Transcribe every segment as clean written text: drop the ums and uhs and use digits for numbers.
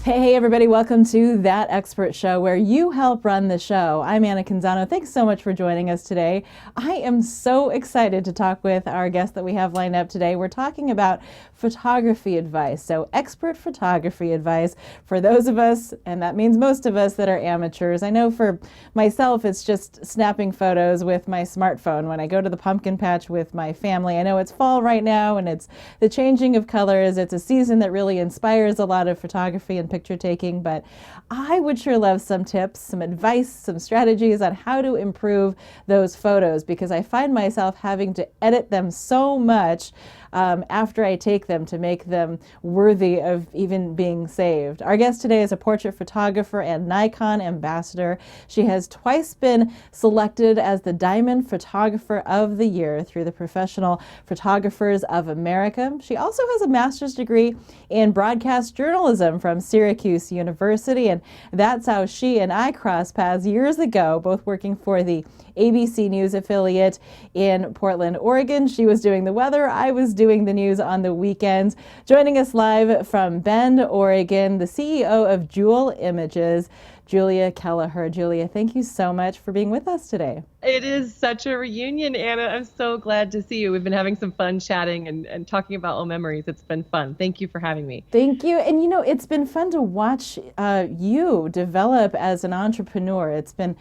Hey, everybody, welcome to That Expert Show, where you help run the show. I'm Anna Canzano. Thanks so much for joining us today. I am so excited to talk with our guest that we have lined up today. We're talking about photography advice. So expert photography advice for those of us, and that means most of us, that are amateurs. I know for myself, it's just snapping photos with my smartphone when I go to the pumpkin patch with my family. I know it's fall right now, and it's the changing of colors. It's a season that really inspires a lot of photography and picture taking, but I would sure love some tips, some advice, some strategies on how to improve those photos, because I find myself having to edit them so much after I take them to make them worthy of even being saved. Our guest today is a portrait photographer and Nikon ambassador. She has twice been selected as the Diamond Photographer of the Year through the Professional Photographers of America. She also has a master's degree in broadcast journalism from Syracuse University, and that's how she and I crossed paths years ago, both working for the ABC News affiliate in Portland, Oregon. She was doing the weather. I was doing the news on the weekends. Joining us live from Bend, Oregon, the CEO of Jewel Images, Julia Kelleher. Julia, thank you so much for being with us today. It is such a reunion, Anna. I'm so glad to see you. We've been having some fun chatting and talking about old memories. It's been fun. Thank you for having me. Thank you. And you know, it's been fun to watch you develop as an entrepreneur. It's been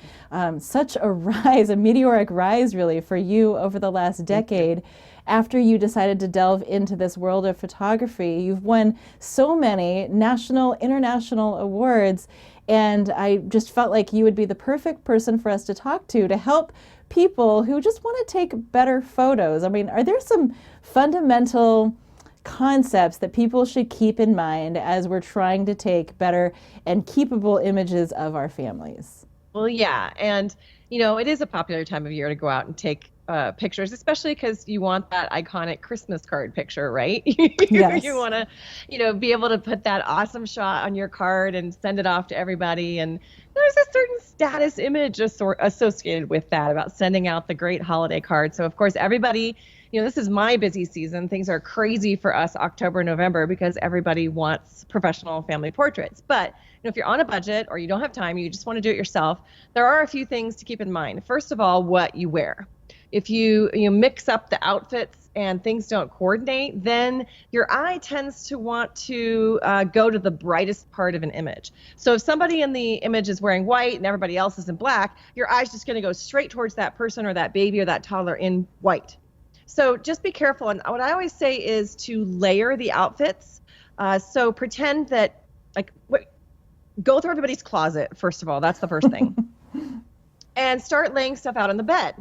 such a rise, a meteoric rise really for you over the last decade. After you decided to delve into this world of photography, you've won so many national, international awards. And I just felt like you would be the perfect person for us to talk to help people who just want to take better photos. I mean, are there some fundamental concepts that people should keep in mind as we're trying to take better and keepable images of our families? Well, yeah. And, you know, it is a popular time of year to go out and take pictures, especially because you want that iconic Christmas card picture, right? Yes. You want to, be able to put that awesome shot on your card and send it off to everybody. And there's a certain status image associated with that, about sending out the great holiday card. So, of course, everybody, this is my busy season. Things are crazy for us October, November, because everybody wants professional family portraits. But if you're on a budget or you don't have time, you just want to do it yourself, there are a few things to keep in mind. First of all, what you wear. If you mix up the outfits and things don't coordinate, then your eye tends to want to go to the brightest part of an image. So if somebody in the image is wearing white and everybody else is in black, your eye's just going to go straight towards that person or that baby or that toddler in white. So just be careful. And what I always say is to layer the outfits. So pretend that, go through everybody's closet, first of all. That's the first thing. And start laying stuff out on the bed.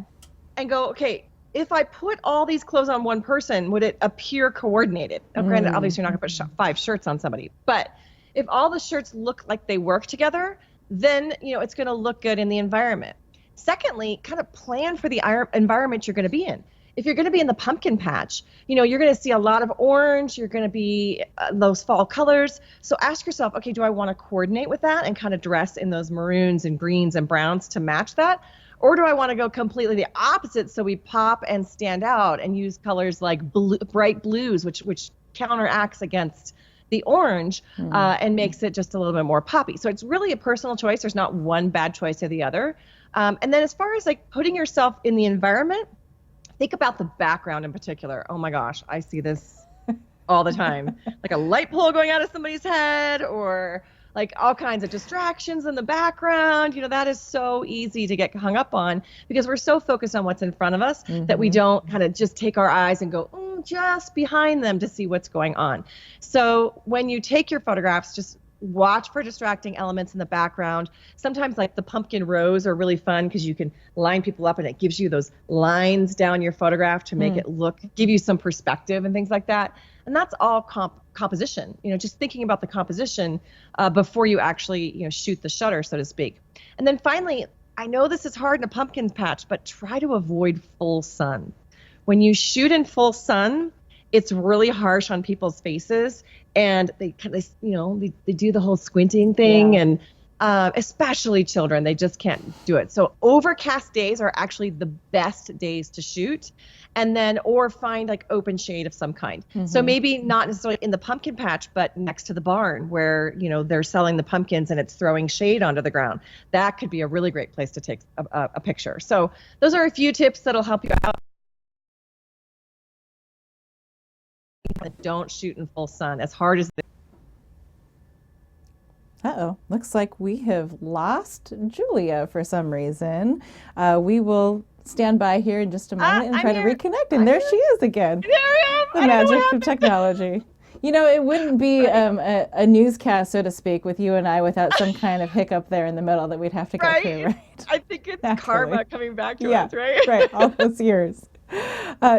And go, okay, if I put all these clothes on one person, would it appear coordinated? Now, granted, obviously you're not going to put 5 shirts on somebody. But if all the shirts look like they work together, then, it's going to look good in the environment. Secondly, kind of plan for the environment you're going to be in. If you're going to be in the pumpkin patch, you're going to see a lot of orange. You're going to be those fall colors. So ask yourself, okay, do I want to coordinate with that and kind of dress in those maroons and greens and browns to match that? Or do I want to go completely the opposite so we pop and stand out and use colors like bright blues, which counteracts against the orange and makes it just a little bit more poppy. So it's really a personal choice. There's not one bad choice or the other. And then as far as putting yourself in the environment, think about the background in particular. Oh my gosh, I see this all the time. Like a light pole going out of somebody's head, or all kinds of distractions in the background. That is so easy to get hung up on because we're so focused on what's in front of us that we don't kind of just take our eyes and go, just behind them to see what's going on. So when you take your photographs, just watch for distracting elements in the background. Sometimes the pumpkin rows are really fun because you can line people up and it gives you those lines down your photograph to make it give you some perspective and things like that. And that's all composition, just thinking about the composition before you actually, shoot the shutter, so to speak. And then finally, I know this is hard in a pumpkin patch, but try to avoid full sun. When you shoot in full sun, it's really harsh on people's faces, and they kind of, they do the whole squinting thing. Yeah. especially children. They just can't do it. So overcast days are actually the best days to shoot. And then, or find like open shade of some kind. So maybe not necessarily in the pumpkin patch, but next to the barn where, they're selling the pumpkins and it's throwing shade onto the ground. That could be a really great place to take a picture. So those are a few tips that'll help you out. Don't shoot in full sun as hard as Uh-oh, looks like we have lost Julia for some reason. We will stand by here in just a moment and try to reconnect. And there she is again. There I am. The magic of technology. It wouldn't be a newscast, so to speak, with you and I without some kind of hiccup there in the middle that we'd have to get through, right? I think it's karma coming back to us, right? Right, all those years.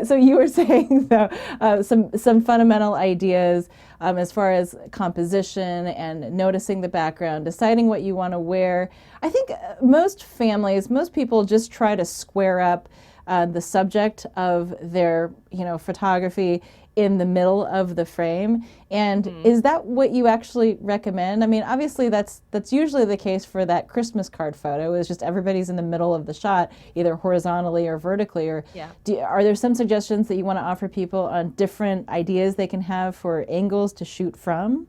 So you were saying, though, some fundamental ideas as far as composition and noticing the background, deciding what you want to wear. I think most families, most people just try to square up the subject of their, photography in the middle of the frame. And is that what you actually recommend? I mean, obviously that's usually the case for that Christmas card photo, is just everybody's in the middle of the shot, either horizontally or vertically. Or are there some suggestions that you want to offer people on different ideas they can have for angles to shoot from?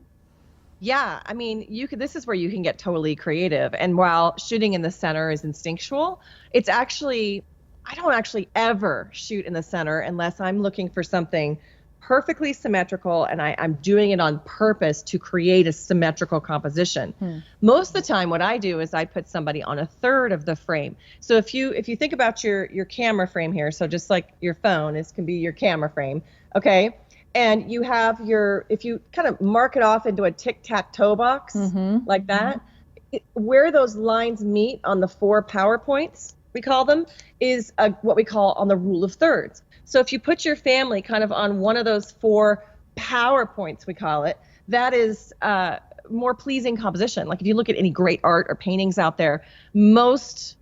Yeah, I mean, this is where you can get totally creative. And while shooting in the center is instinctual, I don't actually ever shoot in the center unless I'm looking for something perfectly symmetrical, and I'm doing it on purpose to create a symmetrical composition. Most of the time, what I do is I put somebody on a third of the frame. So if you think about your camera frame here, so just like your phone, can be your camera frame, okay? And you have if you kind of mark it off into a tic-tac-toe box like that, where those lines meet on the 4 PowerPoints, we call them, is what we call on the rule of thirds. So if you put your family kind of on one of those 4 PowerPoints, we call it, that is more pleasing composition. Like if you look at any great art or paintings out there, most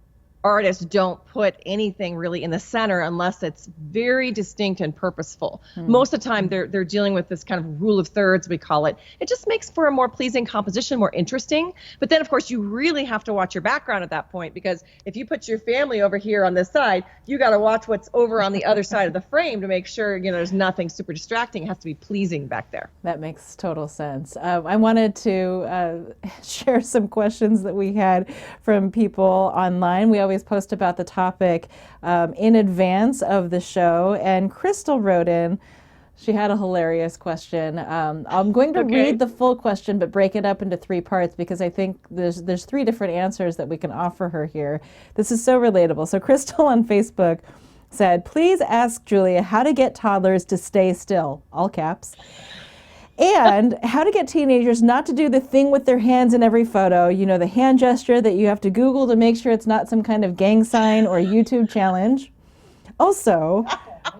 artists don't put anything really in the center unless it's very distinct and purposeful. Most of the time they're dealing with this kind of rule of thirds, we call it. It just makes for a more pleasing composition, more interesting. But then of course you really have to watch your background at that point, because if you put your family over here on this side, you got to watch what's over on the other side of the frame to make sure there's nothing super distracting. It has to be pleasing back there. That makes total sense. I wanted to share some questions that we had from people online. We always post about the topic in advance of the show, and Crystal wrote in. She had a hilarious question. I'm going to read the full question, but break it up into 3 parts, because I think there's 3 different answers that we can offer her here. This is so relatable. So Crystal on Facebook said, please ask Julia how to get toddlers to stay still, all caps. And how to get teenagers not to do the thing with their hands in every photo, the hand gesture that you have to Google to make sure it's not some kind of gang sign or YouTube challenge. Also,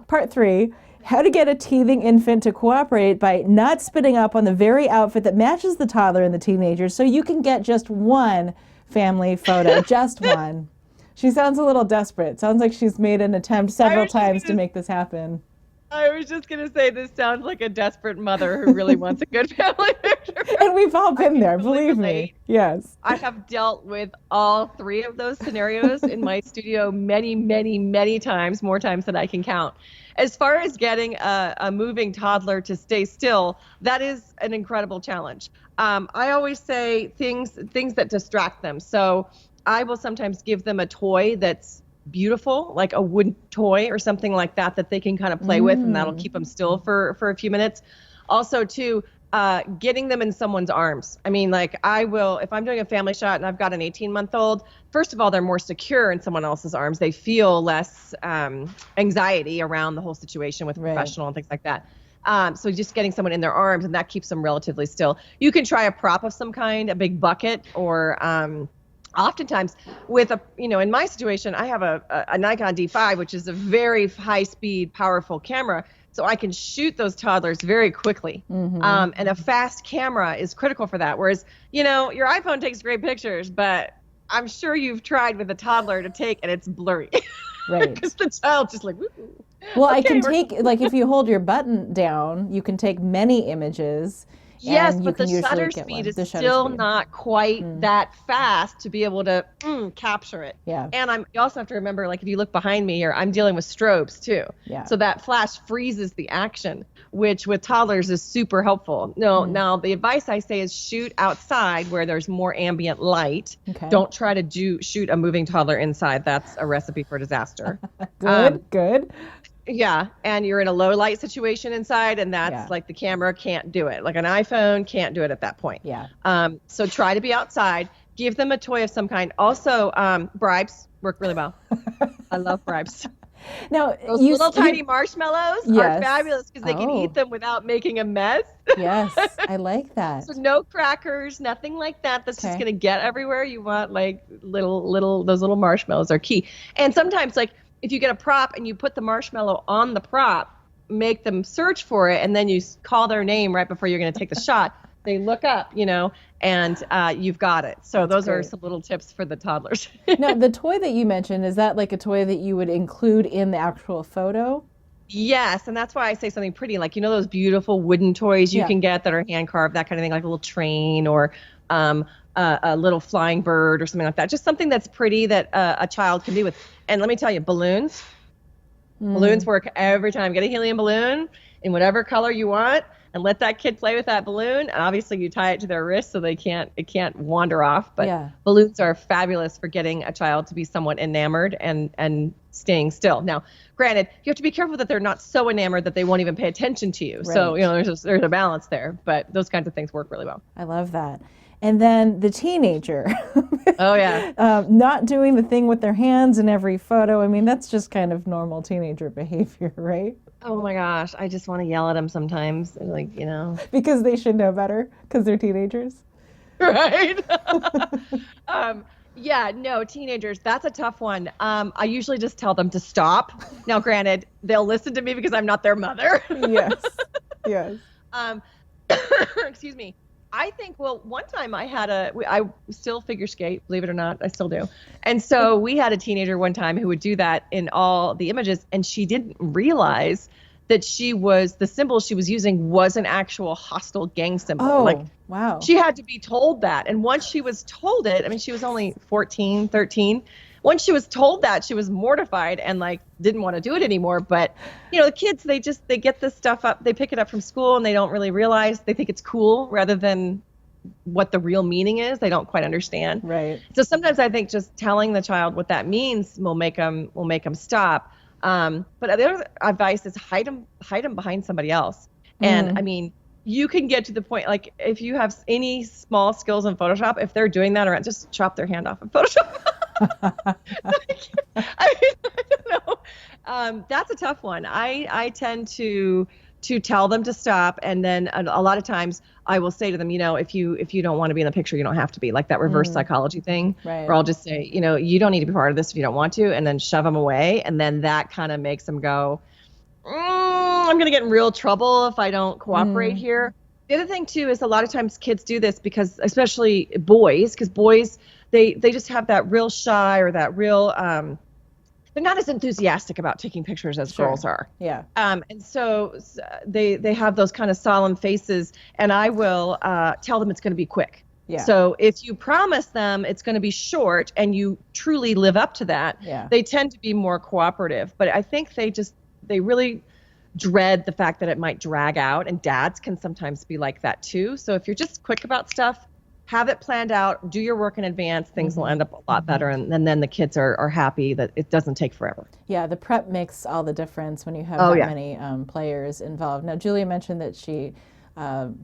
part 3, how to get a teething infant to cooperate by not spitting up on the very outfit that matches the toddler and the teenager, so you can get just one family photo, just one. She sounds a little desperate. Sounds like she's made an attempt several times to make this happen. I was just going to say, this sounds like a desperate mother who really wants a good family picture. And we've all been there, believe me. Yes. I have dealt with all 3 of those scenarios in my studio many, many, many times, more times than I can count. As far as getting a moving toddler to stay still, that is an incredible challenge. I always say things that distract them. So I will sometimes give them a toy that's beautiful, like a wooden toy or something like that they can kind of play with, and that'll keep them still for a few minutes. Also, too, getting them in someone's arms. I mean, like if I'm doing a family shot and I've got an 18-month-old, first of all, they're more secure in someone else's arms. They feel less anxiety around the whole situation with a professional and things like that. So just getting someone in their arms, and that keeps them relatively still. You can try a prop of some kind, a big bucket, or oftentimes with in my situation, I have a Nikon D5, which is a very high-speed, powerful camera, so I can shoot those toddlers very quickly. And a fast camera is critical for that. Whereas, your iPhone takes great pictures, but I'm sure you've tried with a toddler to take, and it's blurry. Right. Because the child's just like, woo. Well, I can take, like, if you hold your button down, you can take many images. Yes, and you but the can usually shutter get speed one. is The shutter still speed. not quite that fast to be able to capture it. Yeah. And you also have to remember, like if you look behind me here, I'm dealing with strobes too. Yeah. So that flash freezes the action, which with toddlers is super helpful. No, now the advice I say is shoot outside where there's more ambient light. Okay. Don't try to shoot a moving toddler inside. That's a recipe for disaster. Good. Yeah, and you're in a low light situation inside, and that's like the camera can't do it. Like an iPhone can't do it at that point. Yeah. So try to be outside. Give them a toy of some kind. Also, bribes work really well. I love bribes. Now, Those little tiny marshmallows are fabulous because they can eat them without making a mess. Yes, I like that. So no crackers, nothing like that. That's just going to get everywhere. You want like those little marshmallows are key. And sometimes like if you get a prop and you put the marshmallow on the prop, make them search for it, and then you call their name right before you're going to take the shot. They look up, and you've got it. So those are some little tips for the toddlers. Now, the toy that you mentioned, is that like a toy that you would include in the actual photo? Yes, and that's why I say something pretty, like, those beautiful wooden toys you can get that are hand carved, that kind of thing, like a little train or a little flying bird or something like that. Just something that's pretty that a child can do with. And let me tell you, balloons work every time. Get a helium balloon in whatever color you want and let that kid play with that balloon. And obviously you tie it to their wrist so it can't wander off. But balloons are fabulous for getting a child to be somewhat enamored and staying still. Now, granted, you have to be careful that they're not so enamored that they won't even pay attention to you. Right. So, there's a balance there, but those kinds of things work really well. I love that. And then the teenager. Oh, yeah. Not doing the thing with their hands in every photo. I mean, that's just kind of normal teenager behavior, right? Oh, my gosh. I just want to yell at them sometimes. Like, Because they should know better because they're teenagers. Right. Yeah, no, teenagers, that's a tough one. I usually just tell them to stop. Now, granted, they'll listen to me because I'm not their mother. Yes. Excuse me. I think, one time I still figure skate, believe it or not, I still do. And so we had a teenager one time who would do that in all the images, and she didn't realize that the symbol she was using was an actual hostile gang symbol. Oh, wow. She had to be told that. And once she was told it, I mean, she was only 14, 13. Once she was told that, she was mortified and didn't want to do it anymore. But, the kids, they get this stuff up, they pick it up from school and they don't really realize, they think it's cool rather than what the real meaning is. They don't quite understand. Right. So sometimes I think just telling the child what that means will make them stop. But the other advice is hide them behind somebody else. And I mean, you can get to the point, like if you have any small skills in Photoshop, if they're doing that, or just chop their hand off in Photoshop. I don't know. That's a tough one. I tend to tell them to stop, and then a lot of times I will say to them, if you don't want to be in the picture, you don't have to be, like that reverse psychology thing. Right. Or I'll just say, you don't need to be part of this if you don't want to, and then shove them away, and then that kind of makes them go, I'm going to get in real trouble if I don't cooperate here. The other thing too is a lot of times kids do this because, especially boys, they just have that real shy or that real, they're not as enthusiastic about taking pictures as girls are. Yeah. And so they have those kind of solemn faces, and I will tell them it's going to be quick. Yeah. So if you promise them it's going to be short and you truly live up to that, they tend to be more cooperative. But I think they really dread the fact that it might drag out, and dads can sometimes be like that too. So if you're just quick about stuff, have it planned out, do your work in advance, things will end up a lot better, and then the kids are happy that it doesn't take forever. Yeah, the prep makes all the difference when you have many players involved. Now, Julia mentioned that she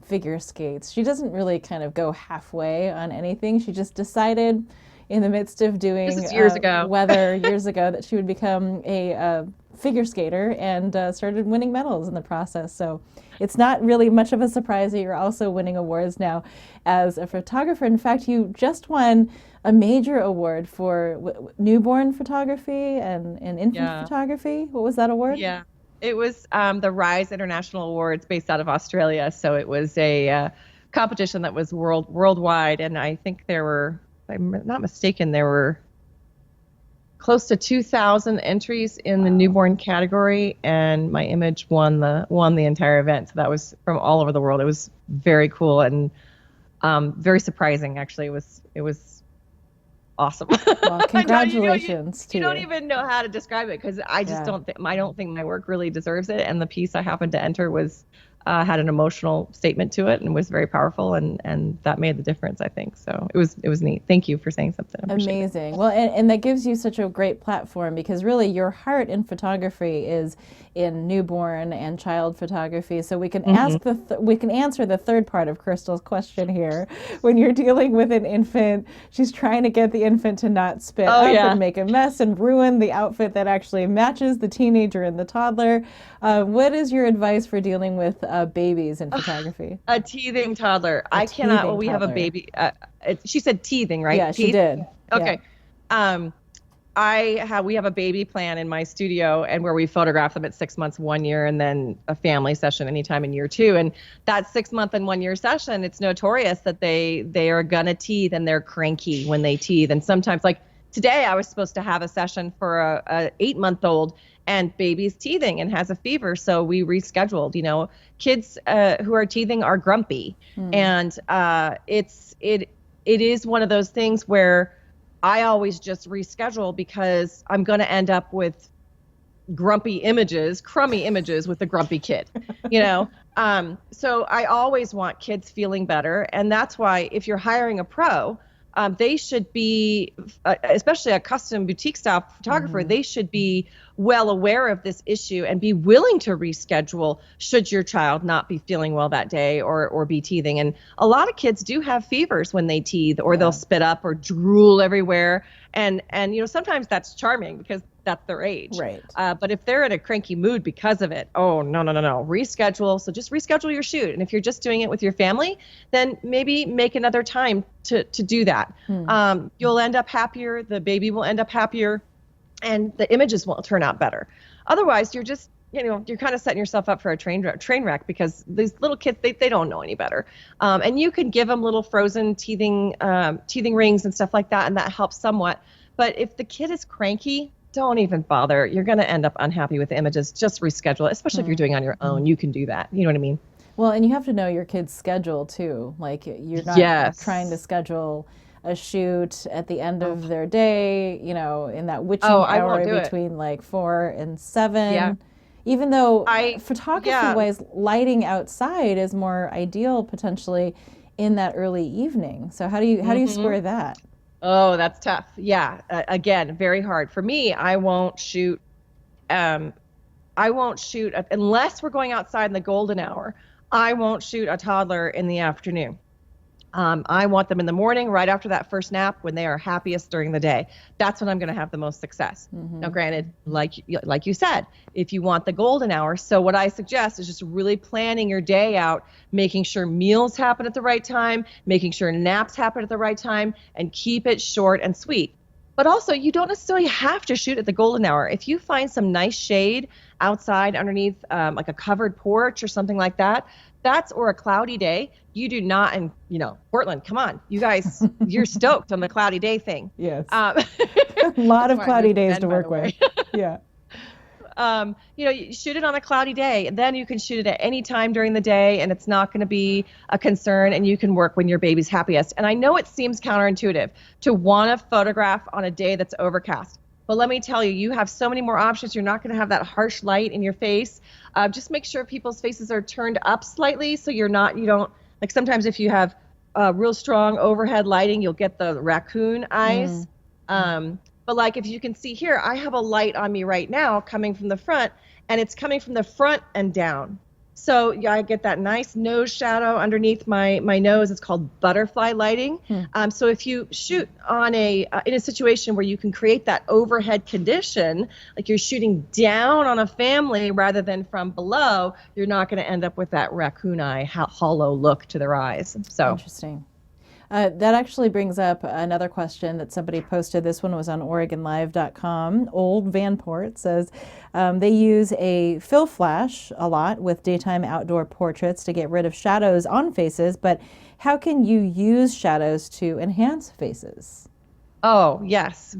figure skates. She doesn't really kind of go halfway on anything. She just decided in the midst of doing weather years ago that she would become a figure skater, and started winning medals in the process. So it's not really much of a surprise that you're also winning awards now as a photographer. In fact, you just won a major award for newborn photography and infant photography. What was that award? Yeah, it was the Rise International Awards based out of Australia. So it was a competition that was worldwide, and I think there were, if I'm not mistaken, there were close to 2,000 entries in the newborn category, and my image won the entire event. So that was from all over the world. It was very cool and very surprising. Actually, it was awesome. Well, congratulations you don't even know how to describe it, because I just don't think my work really deserves it. And the piece I happened to enter was had an emotional statement to it and was very powerful, and that made the difference, I think. So it was neat. Thank you for saying something. Amazing. Well, and that gives you such a great platform, because really your heart in photography is in newborn and child photography. So we can ask we can answer the third part of Crystal's question here. When you're dealing with an infant, she's trying to get the infant to not spit up and make a mess and ruin the outfit that actually matches the teenager and the toddler. What is your advice for dealing with babies in photography? A teething toddler. I cannot. Well, we have a baby. She said teething, right? Yeah, she did. Okay. Yeah. We have a baby plan in my studio, and where we photograph them at 6 months, 1 year, and then a family session anytime in year 2. And that 6 month and 1 year session, it's notorious that they are gonna teeth, and they're cranky when they teeth. And sometimes, like today, I was supposed to have a session for a 8-month-old, and baby's teething and has a fever, so we rescheduled. Kids who are teething are grumpy, and it is one of those things where I always just reschedule, because I'm going to end up with crummy images with the grumpy kid, So I always want kids feeling better. And that's why if you're hiring a pro, they should be, especially a custom boutique style photographer, they should be well aware of this issue and be willing to reschedule should your child not be feeling well that day or be teething. And a lot of kids do have fevers when they teeth, or they'll spit up or drool everywhere. And sometimes that's charming because that's their age. Right. But if they're in a cranky mood because of it, no. Reschedule. So just reschedule your shoot. And if you're just doing it with your family, then maybe make another time to do that. You'll end up happier. The baby will end up happier, and the images will turn out better. Otherwise, you're just, you're kind of setting yourself up for a train wreck, because these little kids, they don't know any better. And you can give them little frozen teething rings and stuff like that, and that helps somewhat. But if the kid is cranky, don't even bother. You're going to end up unhappy with the images. Just reschedule it, especially if you're doing it on your own. You can do that. You know what I mean? Well, and you have to know your kid's schedule too. Like, you're not trying to schedule a shoot at the end of their day, in that witching hour between like 4 and 7. Yeah. Even though photography-wise, lighting outside is more ideal potentially in that early evening. So how do you square that? Oh, that's tough. Yeah. Again, very hard. For me, I won't shoot unless we're going outside in the golden hour. I won't shoot a toddler in the afternoon. I want them in the morning, right after that first nap, when they are happiest during the day. That's when I'm going to have the most success. Now, granted, like you said, if you want the golden hour, so what I suggest is just really planning your day out, making sure meals happen at the right time, making sure naps happen at the right time, and keep it short and sweet. But also, you don't necessarily have to shoot at the golden hour. If you find some nice shade outside underneath like a covered porch or something like that, or a cloudy day, you do not, and Portland, come on, you guys, you're stoked on the cloudy day thing. Yes. A lot of cloudy days to work with. Yeah. You shoot it on a cloudy day, and then you can shoot it at any time during the day, and it's not going to be a concern, and you can work when your baby's happiest. And I know it seems counterintuitive to want to photograph on a day that's overcast. But let me tell you, you have so many more options. You're not going to have that harsh light in your face. Just make sure people's faces are turned up slightly, so you don't, like sometimes if you have real strong overhead lighting, you'll get the raccoon eyes. But like if you can see here, I have a light on me right now coming from the front, and it's coming from the front and down. So I get that nice nose shadow underneath my nose. It's called butterfly lighting. So if you shoot on in a situation where you can create that overhead condition, like you're shooting down on a family rather than from below, you're not going to end up with that raccoon eye, hollow look to their eyes. So interesting. That actually brings up another question that somebody posted. This one was on OregonLive.com. Old Vanport says they use a fill flash a lot with daytime outdoor portraits to get rid of shadows on faces, but how can you use shadows to enhance faces? Oh, yes,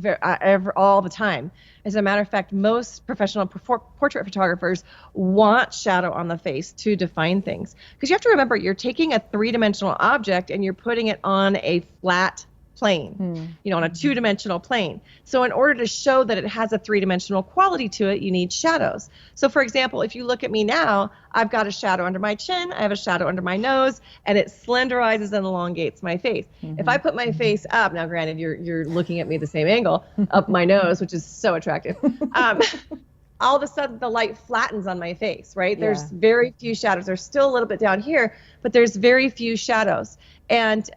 all the time. As a matter of fact, most professional portrait photographers want shadow on the face to define things. Because you have to remember, you're taking a three-dimensional object and you're putting it on a flat plane, on a two-dimensional plane. So in order to show that it has a three-dimensional quality to it, you need shadows. So for example, if you look at me now, I've got a shadow under my chin, I have a shadow under my nose, and it slenderizes and elongates my face. If I put my face up, now granted you're looking at me the same angle, up my nose, which is so attractive, all of a sudden the light flattens on my face, right? Yeah. There's very few shadows. There's still a little bit down here, but there's very few shadows. And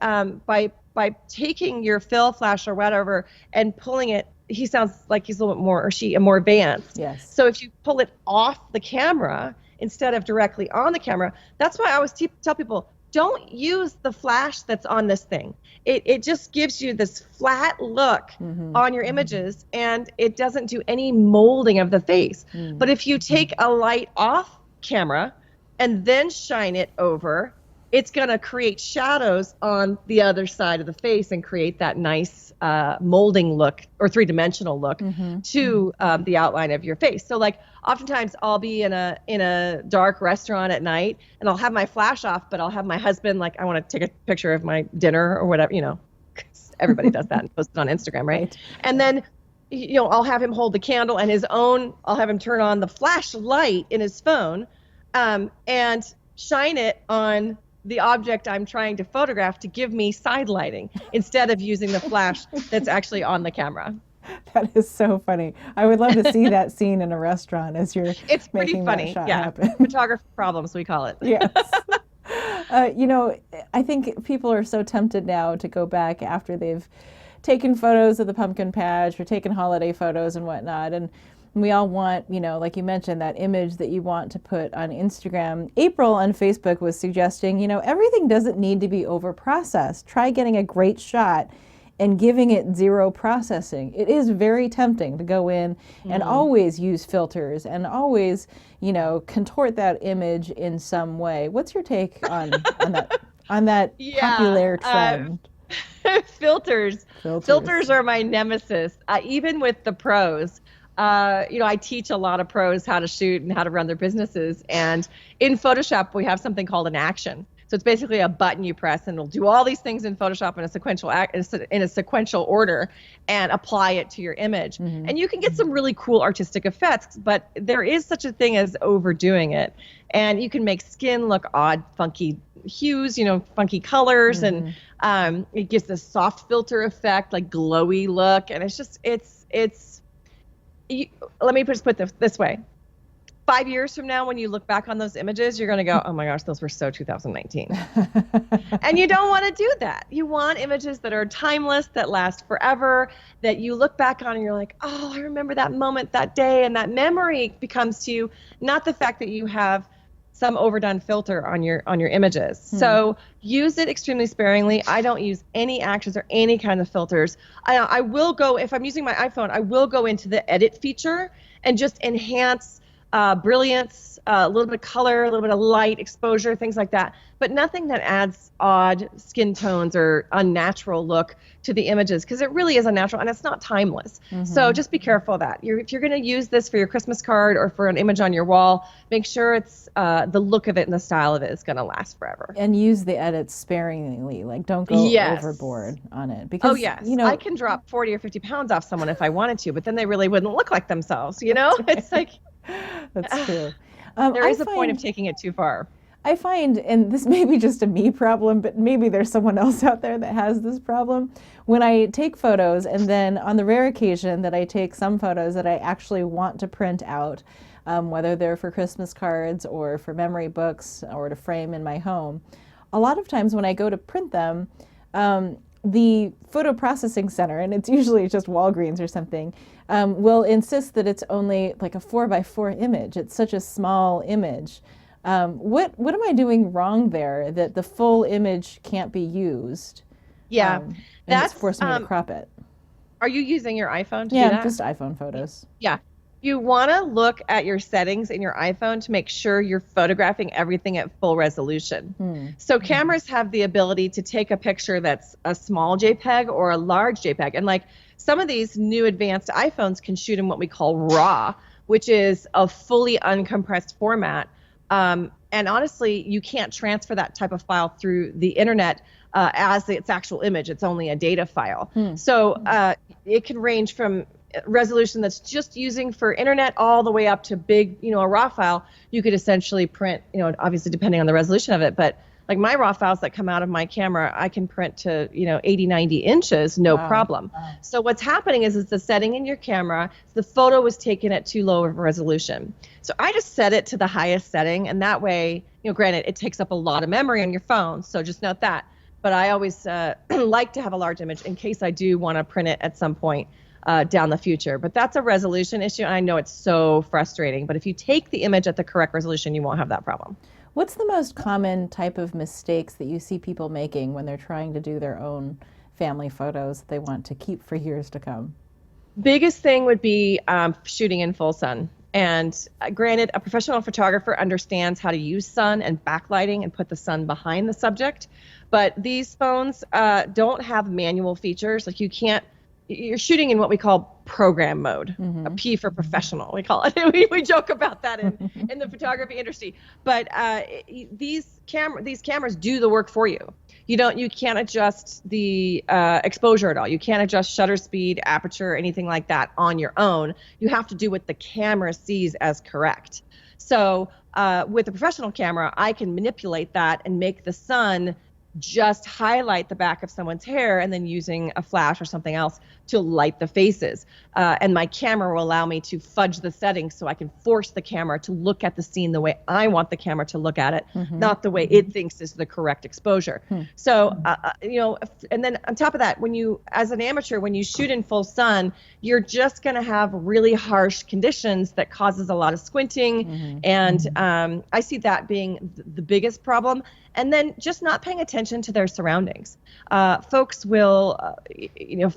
by taking your fill flash or whatever and pulling it, he sounds like he's a little bit more, or she, more advanced. Yes. So if you pull it off the camera instead of directly on the camera, that's why I always tell people, don't use the flash that's on this thing. It just gives you this flat look on your images, and it doesn't do any molding of the face. But if you take a light off camera and then shine it over, it's going to create shadows on the other side of the face and create that nice molding look or three-dimensional look to the outline of your face. So like oftentimes I'll be in a dark restaurant at night and I'll have my flash off, but I'll have my husband, like, I want to take a picture of my dinner or whatever, 'cause everybody does that and post it on Instagram, right? And then I'll have him hold the candle and I'll have him turn on the flashlight in his phone and shine it on the object I'm trying to photograph to give me side lighting instead of using the flash that's actually on the camera. That is so funny. I would love to see that scene in a restaurant as you're It's pretty making funny. that shot Yeah. happen. Photography problems, we call it. Yes. I think people are so tempted now to go back after they've taken photos of the pumpkin patch or taken holiday photos and whatnot. And we all want, like you mentioned, that image that you want to put on Instagram. April on Facebook was suggesting, everything doesn't need to be over processed. Try getting a great shot and giving it zero processing. It is very tempting to go in and always use filters and always, contort that image in some way. What's your take on that popular trend? Filters are my nemesis. Even with the pros. I teach a lot of pros how to shoot and how to run their businesses. And in Photoshop, we have something called an action. So it's basically a button you press and it'll do all these things in Photoshop in a sequential order and apply it to your image. And you can get some really cool artistic effects, but there is such a thing as overdoing it. And you can make skin look odd, funky hues, funky colors, and it gives this soft filter effect, like glowy look. And it's just, let me just put this way. 5 years from now, when you look back on those images, you're going to go, oh my gosh, those were so 2019. And you don't want to do that. You want images that are timeless, that last forever, that you look back on and you're like, oh, I remember that moment, that day, and that memory becomes to you, not the fact that you have some overdone filter on your images. So use it extremely sparingly. I don't use any actions or any kind of filters. I will go, if I'm using my iPhone, I will go into the edit feature and just enhance brilliance, a little bit of color, a little bit of light, exposure, things like that. But nothing that adds odd skin tones or unnatural look to the images, because it really is unnatural and it's not timeless. So just be careful of that. If you're going to use this for your Christmas card or for an image on your wall, make sure it's the look of it and the style of it is going to last forever. And use the edits sparingly. Like, don't go overboard on it. Because, I can drop 40 or 50 pounds off someone if I wanted to, but then they really wouldn't look like themselves, It's like... That's true. There is a point of taking it too far. I find, and this may be just a me problem, but maybe there's someone else out there that has this problem. When I take photos, and then on the rare occasion that I take some photos that I actually want to print out, whether they're for Christmas cards or for memory books or to frame in my home, a lot of times when I go to print them, the photo processing center, and it's usually just Walgreens or something, will insist that it's only like a 4x4 image. It's such a small image. What am I doing wrong there that the full image can't be used? Yeah, that's forced me to crop it. Are you using your iPhone to do that? Yeah, just iPhone photos. Yeah. You want to look at your settings in your iPhone to make sure you're photographing everything at full resolution. So cameras have the ability to take a picture that's a small JPEG or a large JPEG. And like some of these new advanced iPhones can shoot in what we call RAW, which is a fully uncompressed format. And honestly, you can't transfer that type of file through the internet as its actual image. It's only a data file. So it can range from resolution that's just using for internet all the way up to big, a RAW file. You could essentially print, obviously depending on the resolution of it, but like my RAW files that come out of my camera, I can print to, 80, 90 inches, no problem. So what's happening is it's a setting in your camera. The photo was taken at too low of a resolution. So I just set it to the highest setting. And that way, granted, it takes up a lot of memory on your phone. So just note that. But I always like to have a large image in case I do want to print it at some point down the future. But that's a resolution issue. And I know it's so frustrating. But if you take the image at the correct resolution, you won't have that problem. What's the most common type of mistakes that you see people making when they're trying to do their own family photos that they want to keep for years to come? Biggest thing would be shooting in full sun. And granted, a professional photographer understands how to use sun and backlighting and put the sun behind the subject. But these phones don't have manual features. Like you're shooting in what we call program mode, a P for professional, we call it. we joke about that in the photography industry. But these cameras do the work for you. You can't adjust the exposure at all. You can't adjust shutter speed, aperture, anything like that on your own. You have to do what the camera sees as correct. So with a professional camera, I can manipulate that and make the sun just highlight the back of someone's hair and then using a flash or something else to light the faces. And my camera will allow me to fudge the settings so I can force the camera to look at the scene the way I want the camera to look at it, not the way it thinks is the correct exposure. So, and then on top of that, as an amateur, when you shoot in full sun, you're just going to have really harsh conditions that causes a lot of squinting. And I see that being the biggest problem. And then just not paying attention to their surroundings. Folks will,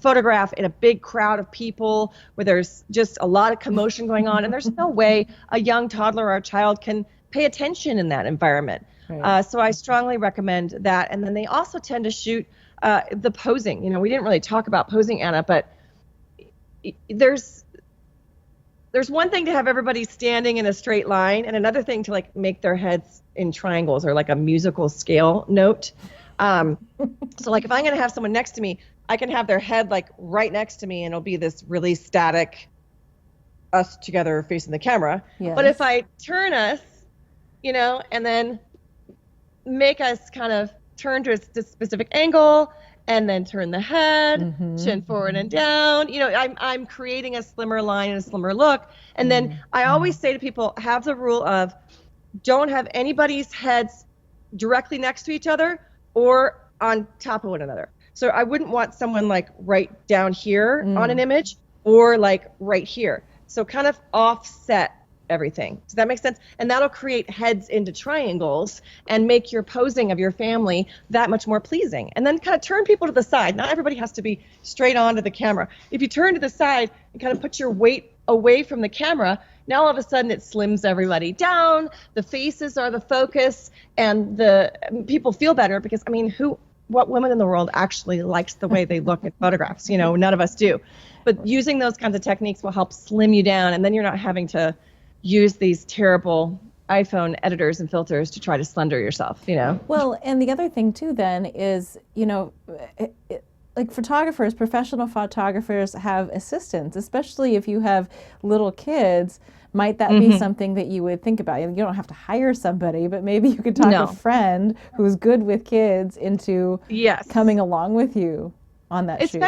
photograph in a big crowd of people where there's just a lot of commotion going on, and there's no way a young toddler or a child can pay attention in that environment. Right. So I strongly recommend that. And then they also tend to shoot the posing. We didn't really talk about posing, Anna, but there's one thing to have everybody standing in a straight line, and another thing to make their heads in triangles or like a musical scale note. So if I'm going to have someone next to me, I can have their head right next to me, and it'll be this really static, us together facing the camera. Yes. But if I turn us, and then make us kind of turn to a specific angle, and then turn the head, chin forward and down. I'm creating a slimmer line and a slimmer look. And then I always say to people, have the rule of don't have anybody's heads directly next to each other or on top of one another. So I wouldn't want someone right down here on an image or right here. So kind of offset everything. Does that make sense? And that'll create heads into triangles and make your posing of your family that much more pleasing. And then kind of turn people to the side. Not everybody has to be straight on to the camera. If you turn to the side and kind of put your weight away from the camera, now all of a sudden it slims everybody down. The faces are the focus, and the people feel better because, what woman in the world actually likes the way they look in photographs? None of us do. But using those kinds of techniques will help slim you down, and then you're not having to use these terrible iPhone editors and filters to try to slender yourself, Well, and the other thing too then is, photographers, professional photographers have assistants, especially if you have little kids. Might that be something that you would think about? You don't have to hire somebody, but maybe you could talk a friend who's good with kids into coming along with you on that shoot.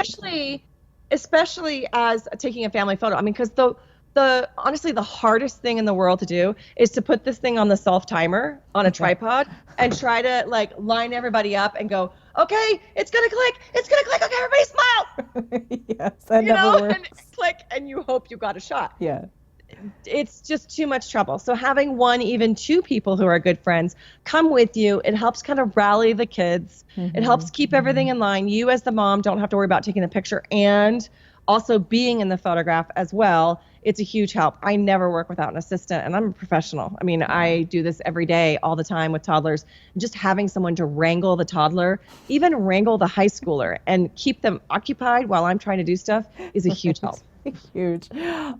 Especially as taking a family photo. Because honestly, the hardest thing in the world to do is to put this thing on the self-timer on a tripod and try to line everybody up and go, okay, it's going to click, okay, everybody smile. Yes, that never works. And click, and you hope you got a shot. Yeah. It's just too much trouble. So having one, even two people who are good friends come with you, it helps kind of rally the kids. It helps keep everything in line. You as the mom don't have to worry about taking the picture and also being in the photograph as well. it's a huge help. I never work without an assistant, and I'm a professional. I mean, I do this every day, all the time with toddlers. Just having someone to wrangle the toddler, even wrangle the high schooler, and keep them occupied while I'm trying to do stuff is a huge help. Huge.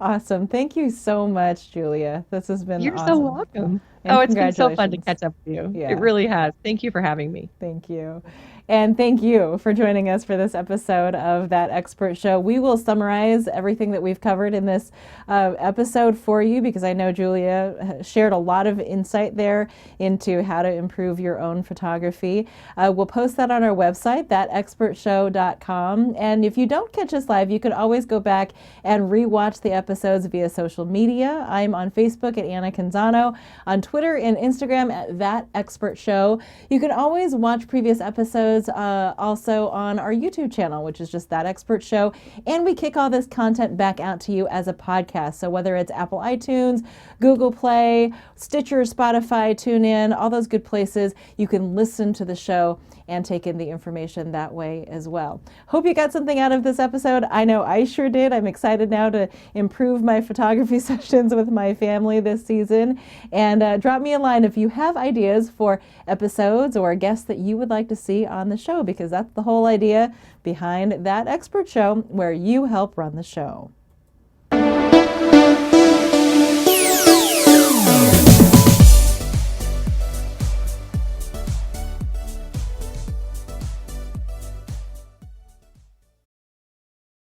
Awesome. Thank you so much, Julia. This has been You're awesome. so welcome. And Oh, it's been so fun to congratulations. catch up with you. Yeah. It really has. Thank you for having me. Thank you. And thank you for joining us for this episode of That Expert Show. We will summarize everything that we've covered in this episode for you, because I know Julia shared a lot of insight there into how to improve your own photography. We'll post that on our website, thatexpertshow.com. And if you don't catch us live, you can always go back and rewatch the episodes via social media. I'm on Facebook at Anna Canzano, on Twitter and Instagram at That Expert Show. You can always watch previous episodes also on our YouTube channel, which is just That Expert Show. And we kick all this content back out to you as a podcast. So whether it's Apple iTunes, Google Play, Stitcher, Spotify, TuneIn, all those good places, you can listen to the show and take in the information that way as well. Hope you got something out of this episode. I know I sure did. I'm excited now to improve my photography sessions with my family this season. And drop me a line if you have ideas for episodes or guests that you would like to see on the show, because that's the whole idea behind That Expert Show, where you help run the show.